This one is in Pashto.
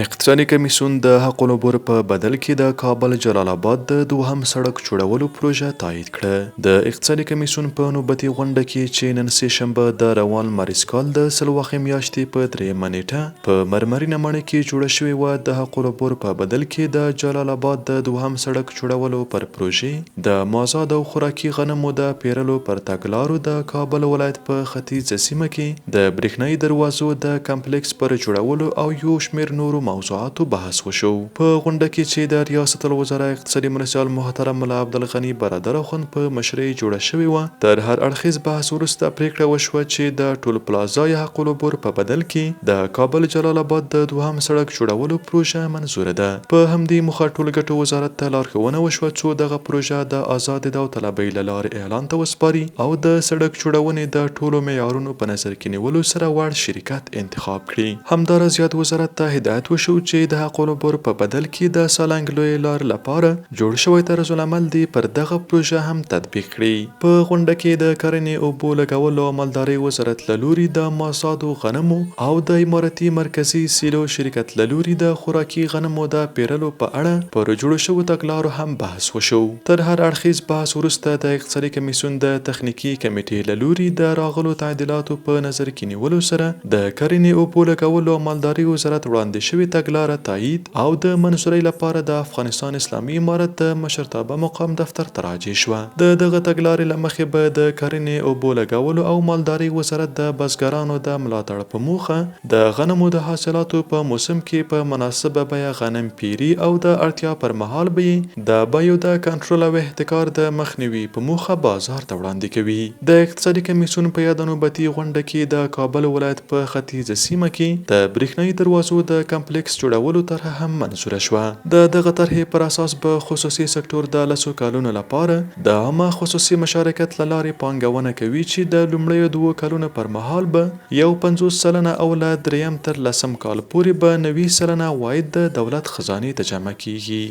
اقتصادي کمیسیون د حقونو بور په بدل کې د کابل جلال آباد د دوهم سړک جوړولو پروژه تایید کړه. د اقتصادي کمیسیون په نوبتي غونډه کې چې نن سه شنبه د روان مارچ کال د سلوخي میاشتې په 3 نیټه په مرمرینه ماڼۍ کې جوړه شوې و د حقونو بور په بدل کې د جلال آباد د دوهم سړک جوړولو پر پروژې د مازاد او خوراکي غنمو د پیرلو پر تګلارو د کابل ولایت په ختیځ سیمه کې د برېښنايي دروازو د کمپلیکس پر جوړولو او یو شمېر نورو موضوعاتو بحث وشو. په غونډه کې چې د ریاست الوزرا اقتصادي مرستیال محترم ملا عبدالغني برادر اخوند په مشرۍ جوړه شوې وه، تر هر اړخیز بحث وروسته پریکړه وشوه چې د ټول پلازای حق العبور په بدل کې د کابل جلال آباد د دوهم سړک جوړولو پروژه منظوره ده. په همدې موخه ټول ګټو وزارت ته لارښوونه وشوه څو دغه پروژه د آزادې داوطلبۍ له لارې اعلان ته وسپاري او د سړک جوړونې د ټولو معیارونو په نظر کې نیولو سره وړ شرکت انتخاب کړي. همداراز یاد وزارت ته هدایت وشو چې د حق العبور په بدل کې د سالنګ لوی لار لپاره جوړ شوی طرز العمل دی پر دغه پروژه هم تطبیق کړي. په غونډه کې د کرنې اوبو لګولو او مالدارۍ وزارت له لوري د مازادو غنمو او د امارتي مرکزي سیلو شرکت له لوري د خوراکي غنمو د پیرلو په اړه پر جوړ شوو تګلارو هم بحث وشو. تر هر اړخیز بحث وروسته د اقتصادي کمیسیون د تخنیکی کمیټې له لوري د راغلو تعدیلاتو په نظر کې نیولو سره د کرنې اوبو لګولو او مالدارۍ وزارت وړاندې شوی تګلاره تایید او د منظورۍ لپاره د افغانستان اسلامي امارت د مشرتابه مقام دفتر ته راجع شوه. د دغه تګلارې له مخې به د کرنې اوبو لګولو او مالدارۍ وزارت د بزګرانو د ملاتړ په موخه د غنمو د حاصلاتو په موسم کې په مناسبه بیه غنم پیری او د اړتیا پر مهال به د بیو د کنټرول او احتکار د مخنیوي په موخه بازار ته وړاندې کوي. د اقتصادي کمیسیون په یاد نوبتي غونډه کې د کابل ولایت په ختیځ سیمه کې د برېښنايي دروازو د کمپلیکس جوړولو طرح هم منظوره شوه. د دغه طرحې پر اساس به خصوصي سکتور د 10 کلونو لپاره د عامه خصوصي مشارکت له لارې پانګونه کوي چې د لومړیو 2 کلونو پر مهال به یو 50 سلنه او له دریم تر 10 کال پورې به 90 سلنه عواید د دولت خزانې ته جمع کیږي.